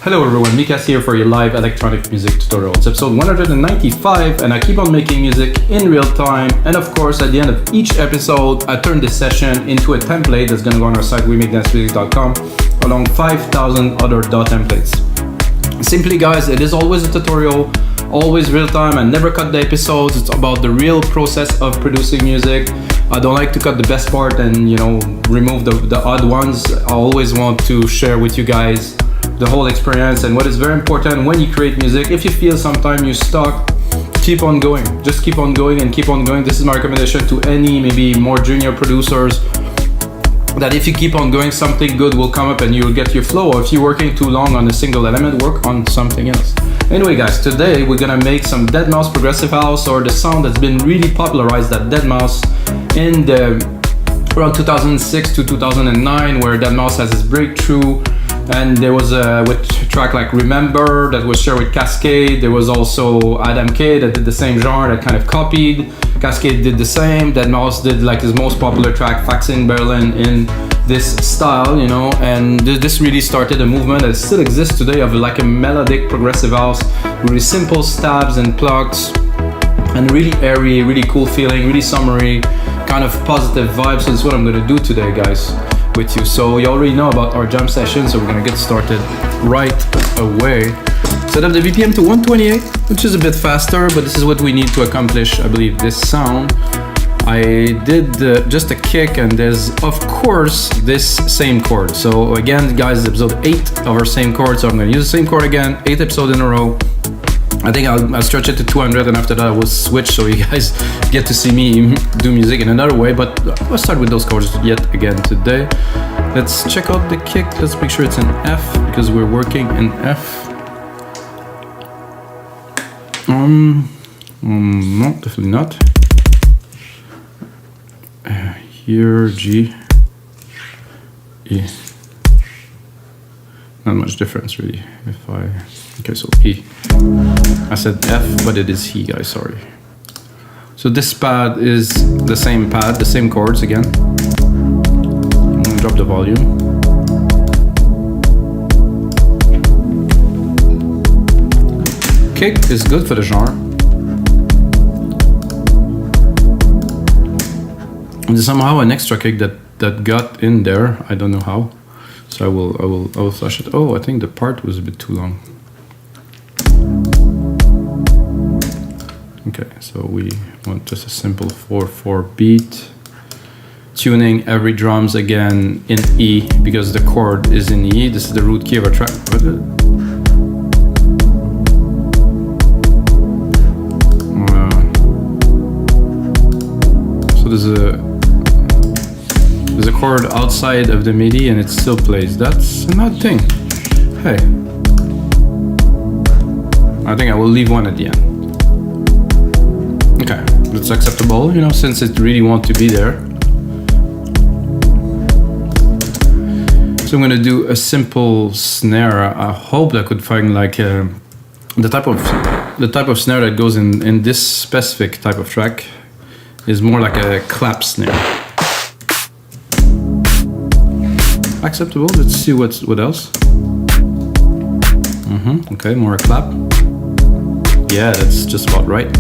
Hello everyone, Mikas here for your live electronic music tutorial. It's episode 195 and I keep on making music in real time, and of course at the end of each episode I turn this session into a template that's going to go on our site wemakedancemusic.com along 5,000 other DAW templates. Simply guys, it is always a tutorial, always real time. I never cut the episodes. It's about the real process of producing music. I don't like to cut the best part and remove the odd ones. I always want to share with you guys the whole experience. And what is very important when you create music, if you feel sometime you're stuck, keep on going. Just keep on going and keep on going. This is my recommendation to any maybe more junior producers, that if you keep on going, something good will come up and you'll get your flow. Or if you're working too long on a single element, work on something else. Anyway guys, today we're gonna make some Deadmau5 progressive house, or the sound that's been really popularized at Deadmau5 in the around 2006 to 2009, where Deadmau5 has its breakthrough. And there was a track like Remember that was shared with Cascade. There was also Adam K that did the same genre, that kind of copied. Cascade did the same. Deadmau5 did like his most popular track, Fax in Berlin, in this style, and this really started a movement that still exists today of like a melodic progressive house, really simple stabs and plucks, and really airy, really cool feeling, really summery, kind of positive vibes. So that's what I'm gonna do today, guys, with you. So you already know about our jam session, so we're gonna get started right away. Set up the BPM to 128, which is a bit faster, but this is what we need to accomplish, I believe, this sound. I did just a kick, and there's of course this same chord. So again guys, episode 8 of our same chord, so I'm gonna use the same chord again, 8 episodes in a row. I think I'll stretch it to 200, and after that I will switch so you guys get to see me do music in another way, but I'll start with those chords yet again today. Let's check out the kick. Let's make sure it's in F, because we're working in F. No, definitely not. Here, G, E. Not much difference really. Okay, so E. I said F, but it is E, guys, sorry. So this pad is the same pad, the same chords again. I'm gonna drop the volume. Kick is good for the genre. And there's somehow an extra kick that got in there. I don't know how. So I will flash it. Oh, I think the part was a bit too long. Okay, so we want just a simple 4/4 beat. Tuning every drums again in E, because the chord is in E. This is the root key of our track. So there's a chord outside of the MIDI and it still plays. That's an odd thing. Hey, I think I will leave one at the end. Okay, that's acceptable, since it really wants to be there. So I'm gonna do a simple snare. I hope I could find like the type of snare that goes in this specific type of track is more like a clap snare. Acceptable. Let's see what else. Okay, more a clap. Yeah, that's just about right.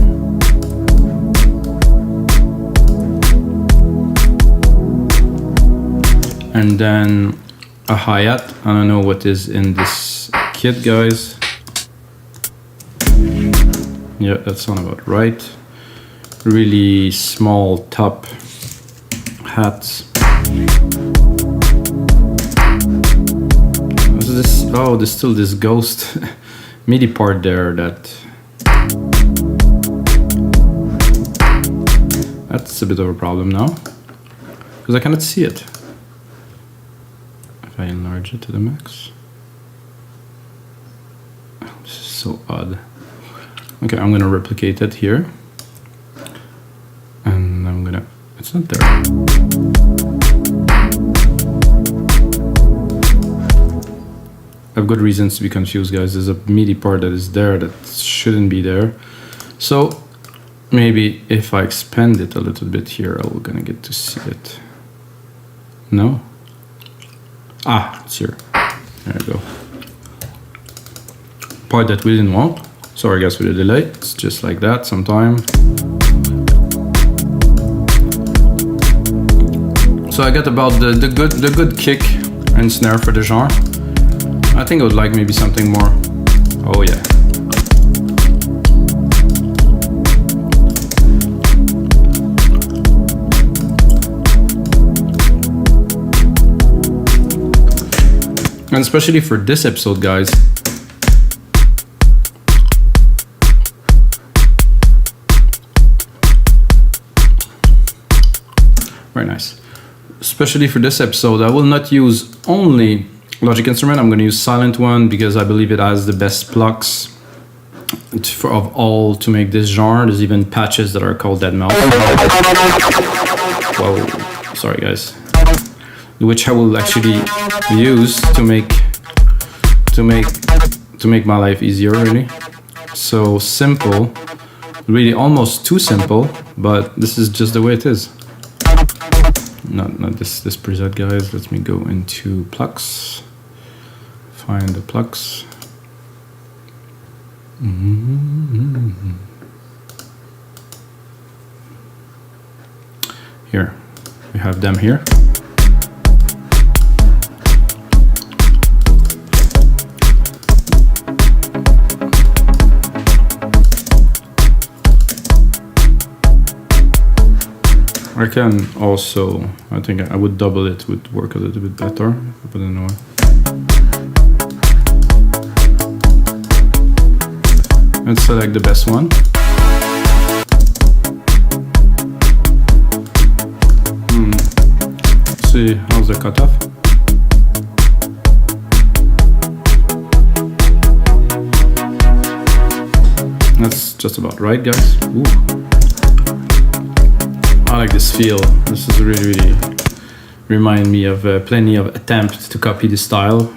And then a hi-hat. I don't know what is in this kit, guys. Yeah, that sounds about right. Really small top hats. There's still this ghost MIDI part there that's a bit of a problem now, because I cannot see it. If I enlarge it to the max. Oh, this is so odd. Okay, I'm gonna replicate it here. And it's not there. I've got reasons to be confused, guys. There's a MIDI part that is there that shouldn't be there. So maybe if I expand it a little bit here, I'm gonna get to see it. No? Ah, it's here. There we go. part that we didn't want. Sorry guys for the delay. It's just like that sometime. So I got about the good kick and snare for the genre. I think I would like maybe something more. Oh yeah. And especially for this episode, guys. Very nice. Especially for this episode, I will not use only Logic instrument. I'm going to use silent one because I believe it has the best plucks of all to make this genre. There's even patches that are called Deadmau5. Whoa, sorry guys. Which I will actually use to make my life easier, really. So simple, really almost too simple, but this is just the way it is. Not this preset, guys. Let me go into plucks. Find the plucks. Here, we have them here. I can also, I think I would double it, would work a little bit better, but I don't know. Let's select the best one. Let's see, how's the cutoff? That's just about right, guys. Ooh. I like this feel. This is really remind me of plenty of attempts to copy the style,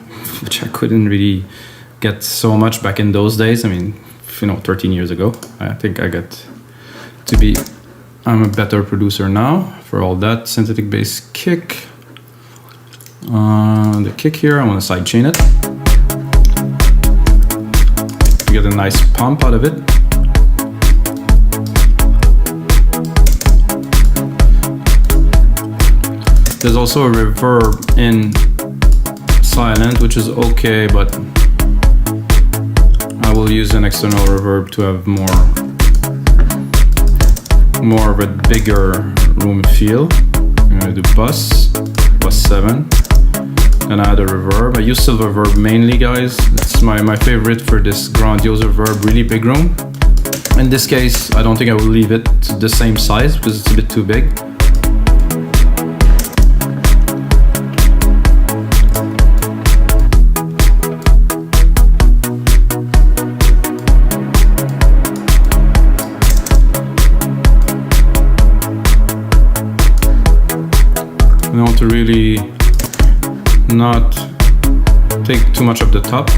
which I couldn't really get so much back in those days. I mean, 13 years ago. I think I got to be, I'm a better producer now for all that. Synthetic bass kick. The kick here, I want to sidechain it. You get a nice pump out of it. There's also a reverb in silent, which is okay, but I will use an external reverb to have more of a bigger room feel. I'm gonna do bus 7, and I add a reverb. I use silver reverb mainly, guys. It's my favorite for this grandiose reverb, really big room. In this case, I don't think I will leave it the same size because it's a bit too big. I want to really not take too much of the top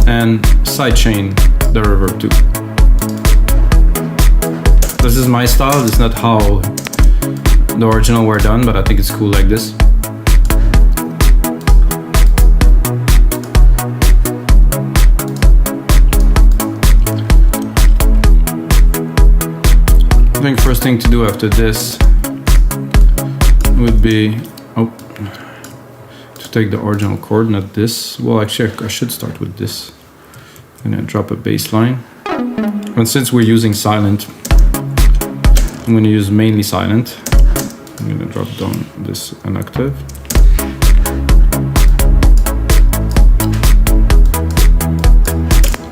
and sidechain the reverb too. This is my style. It's not how the original were done, but I think it's cool like this. I think first thing to do after this would be to take the original chord, not this. Well, actually I should start with this. I'm gonna drop a bass line, and since we're using silent, I'm gonna use mainly silent. I'm gonna drop down this an octave.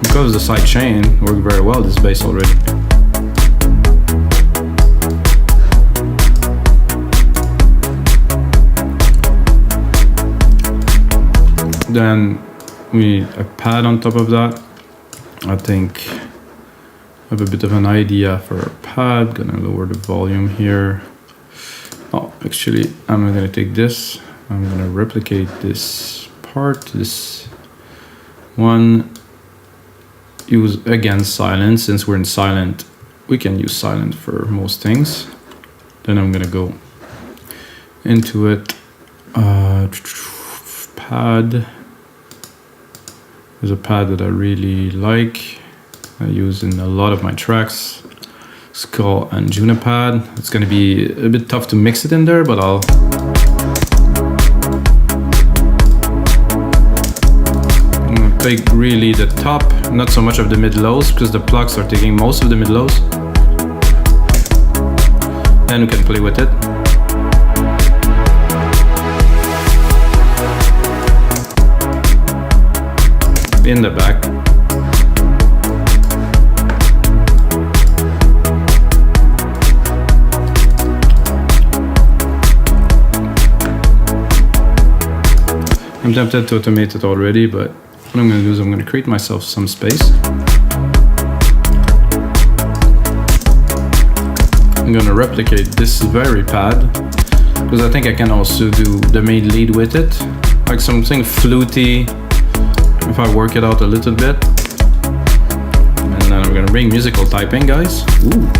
Because the side chain worked very well, this bass already. Then we need a pad on top of that. I think I have a bit of an idea for a pad. Gonna lower the volume here. Oh, actually, I'm gonna take this. I'm gonna replicate this part, this one. Use again silent. Since we're in silent, we can use silent for most things. Then I'm gonna go into it. Pad. There's a pad that I really like. I use in a lot of my tracks. It's called Anjuna pad. It's gonna be a bit tough to mix it in there, but I'm gonna take really the top, not so much of the mid-lows, because the plucks are taking most of the mid-lows. Then we can play with it. In the back. I'm tempted to automate it already, but what I'm going to do is I'm going to create myself some space. I'm going to replicate this very pad, because I think I can also do the main lead with it, like something fluty. If I work it out a little bit, and then I'm gonna bring musical typing, guys. Ooh.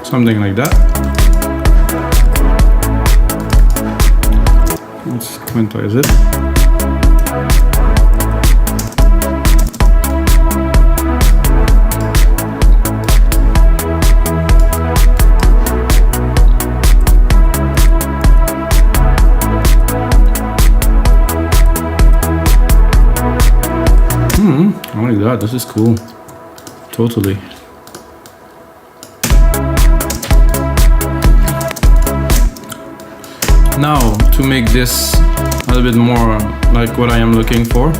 Something like that. Let's quantize it. I like that. This is cool. Totally. Now, to make this a little bit more like what I am looking for,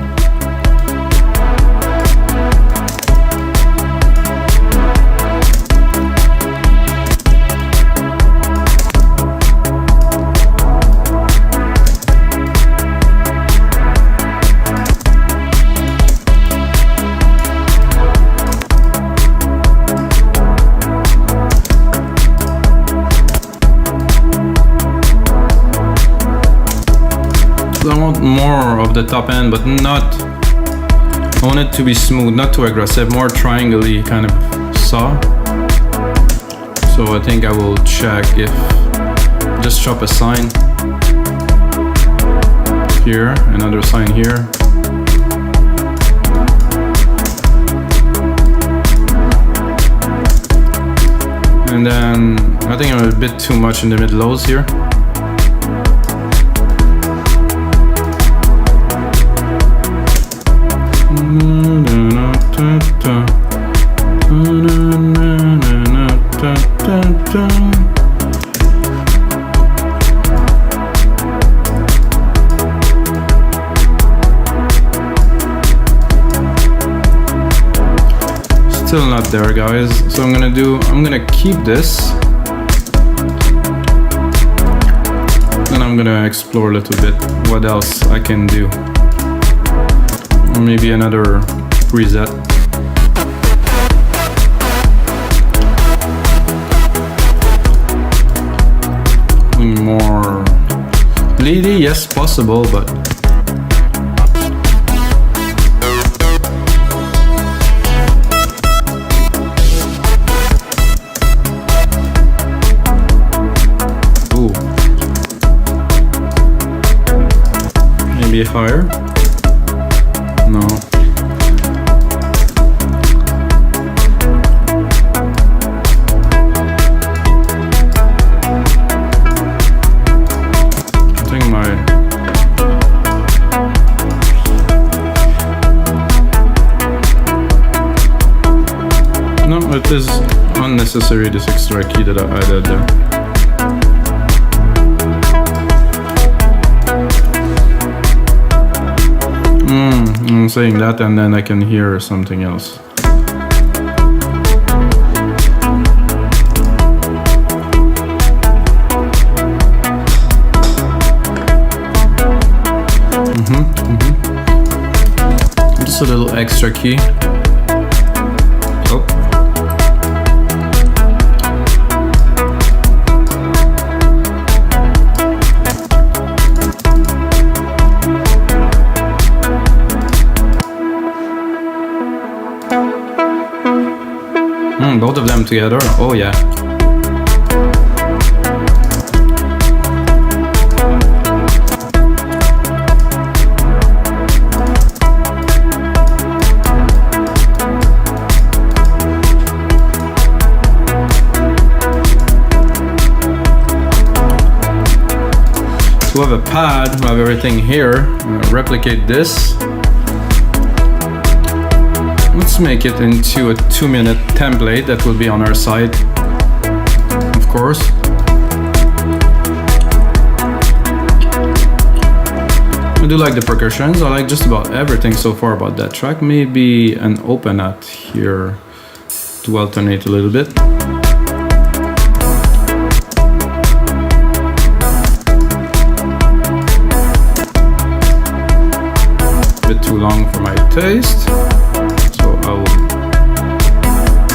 I want more of the top end, but not, I want it to be smooth, not too aggressive, more triangle-y kind of saw. So I think I will check if, just chop a sign here, another sign here. And then I think I'm a bit too much in the mid-lows here. Still not there, guys. So I'm gonna keep this, and I'm gonna explore a little bit what else I can do. Or maybe another preset. More bleedy, yes, possible, but ooh, maybe higher. No. This is unnecessary, this extra key that I added there. I'm saying that and then I can hear something else. Just a little extra key. Oh. Both of them together. Oh yeah. To have a pad, we have everything here. Replicate this. Let's make it into a 2-minute template that will be on our site, of course. I do like the percussions. I like just about everything so far about that track. Maybe an open hat here to alternate a little bit. A bit too long for my taste. I'll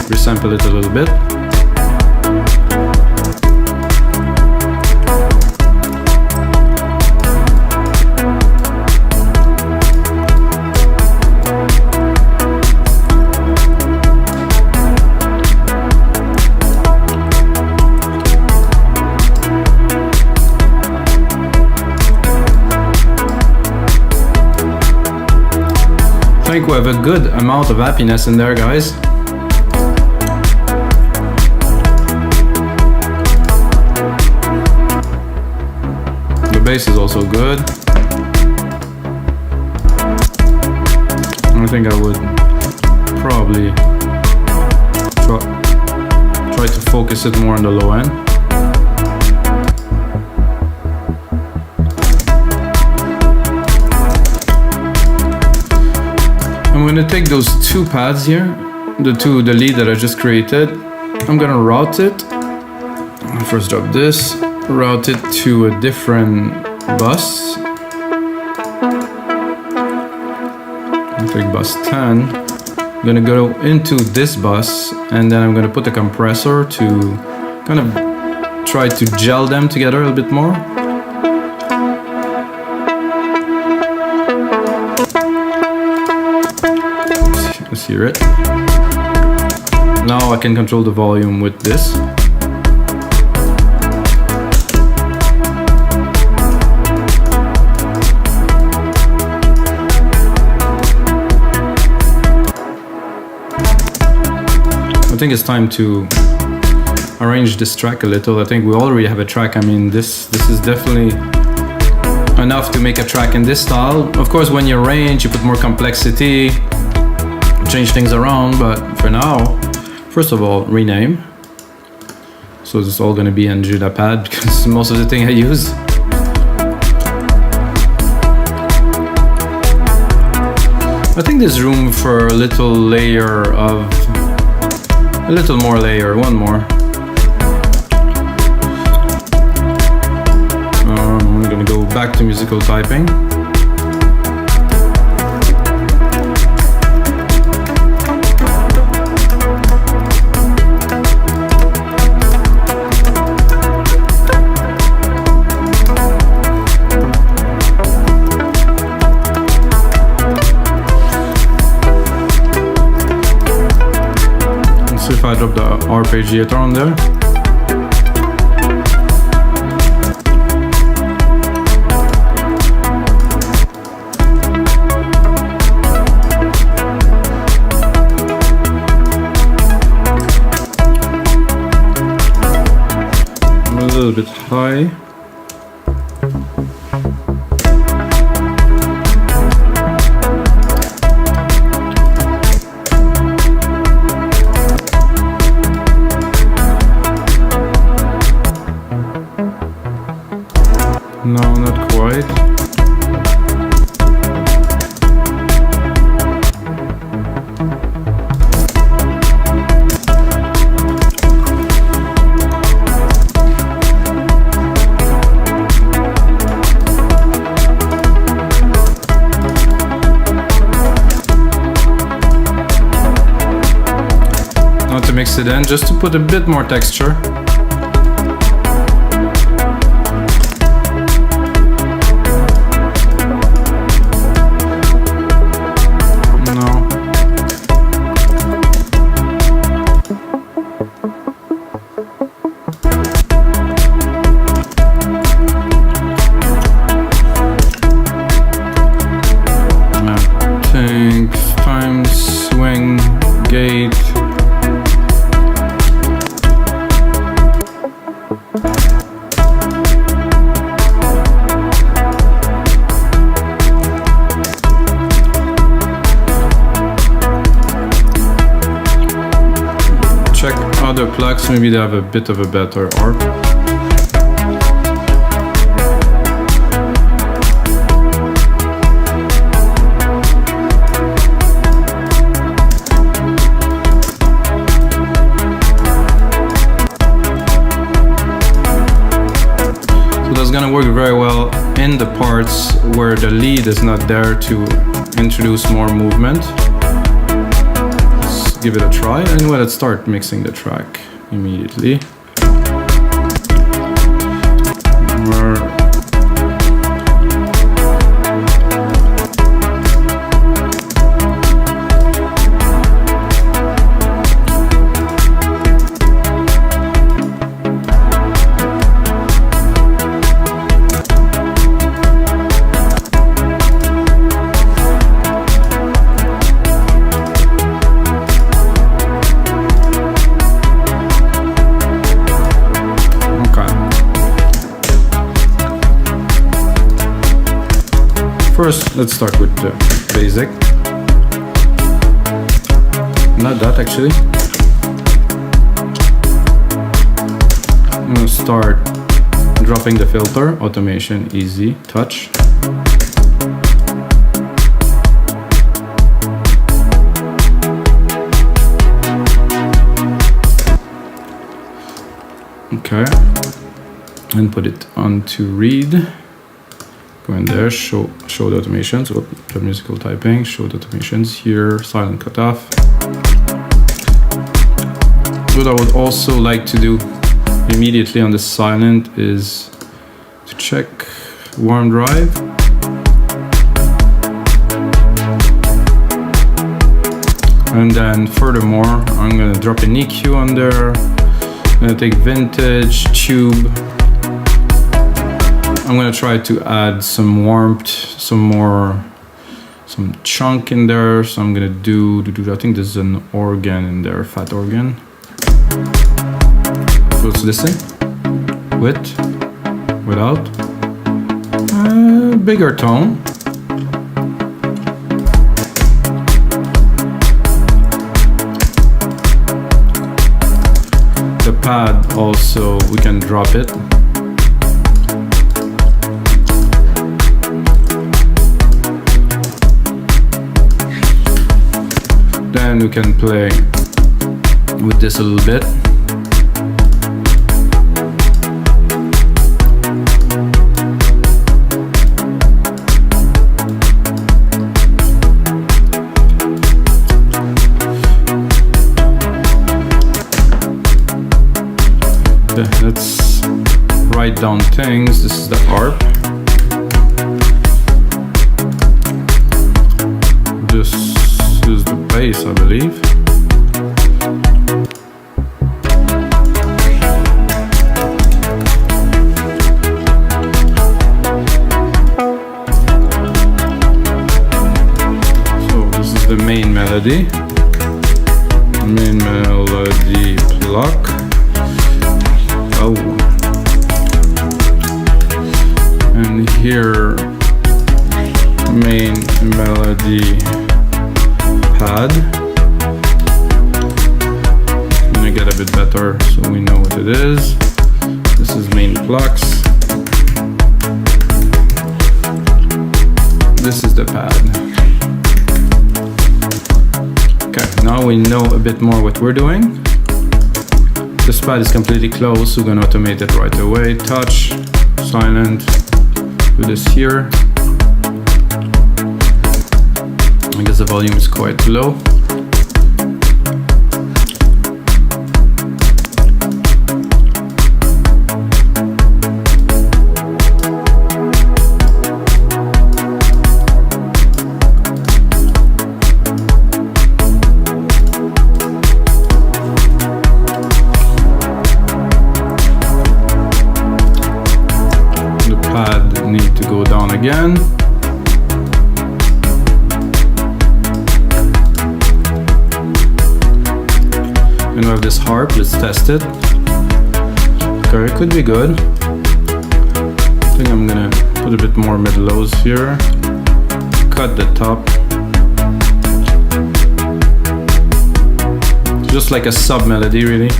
resample it a little bit. I think we have a good amount of happiness in there, guys. The bass is also good. I think I would probably try to focus it more on the low end. I'm gonna take those two pads here, the lead that I just created. I'm gonna route it. First drop this, route it to a different bus. I'll take bus 10. I'm gonna go into this bus and then I'm gonna put a compressor to kind of try to gel them together a little bit more. Let's hear it. Now I can control the volume with this. I think it's time to arrange this track a little. I think we already have a track. I mean, this is definitely enough to make a track in this style. Of course, when you arrange, you put more complexity, change things around, but for now, first of all, rename. So this is all going to be in JudaPad because most of the thing I use. I think there's room for a little layer of, a little more layer, one more. I'm going to go back to musical typing. If I drop the arpeggiator on there. A little bit high. mix it in just to put a bit more texture. Other plucks, maybe they have a bit of a better arp. So that's gonna work very well in the parts where the lead is not there to introduce more movement. Give it a try. Anyway, let's start mixing the track immediately. First, let's start with the basic. Not that actually. I'm gonna start dropping the filter, automation, easy, touch. Okay, and put it onto read. Go in there, show the automations, the musical typing, show the automations here, silent cutoff. What I would also like to do immediately on the silent is to check warm drive. And then furthermore, I'm gonna drop an EQ on there. I'm gonna take vintage, tube. I'm gonna try to add some warmth, some chunk in there. So I'm gonna do I think there's an organ in there, fat organ. So let's listen. With, without, bigger tone. The pad also, we can drop it. Then we can play with this a little bit. Okay, let's write down things. This is the arp. This is the bass, I believe. So this is the main melody. Main melody pluck. Oh. And here main melody pad. I'm gonna get a bit better so we know what it is. This is main plucks. This is the pad. Okay, now we know a bit more what we're doing. This pad is completely closed, so we're gonna automate it right away. Touch, silent, do this here. I guess the volume is quite low. again. And we have this harp, let's test it. Okay, it could be good. I think I'm gonna put a bit more mid-lows here. Cut the top. Just like a sub-melody, really.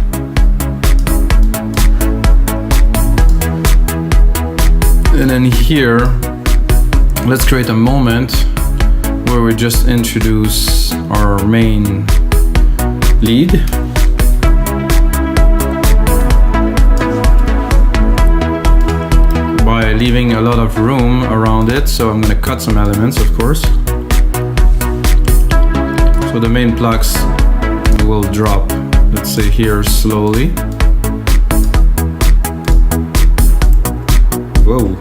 And then here, let's create a moment where we just introduce our main lead. By leaving a lot of room around it, so I'm gonna cut some elements, of course. So the main plucks will drop, let's say here, slowly. Whoa.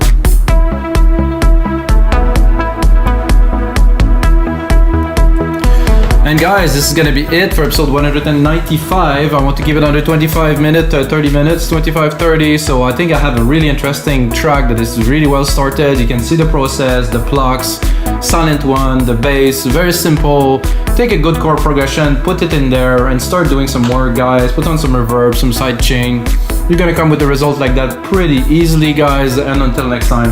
And guys, this is gonna be it for episode 195. I want to give it under 25 minutes, 30 minutes, 25, 30. So I think I have a really interesting track that is really well started. You can see the process, the plucks, silent one, the bass, very simple. Take a good chord progression, put it in there and start doing some work, guys. Put on some reverb, some side chain. You're gonna come with a result like that pretty easily, guys. And until next time,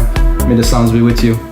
may the sounds be with you.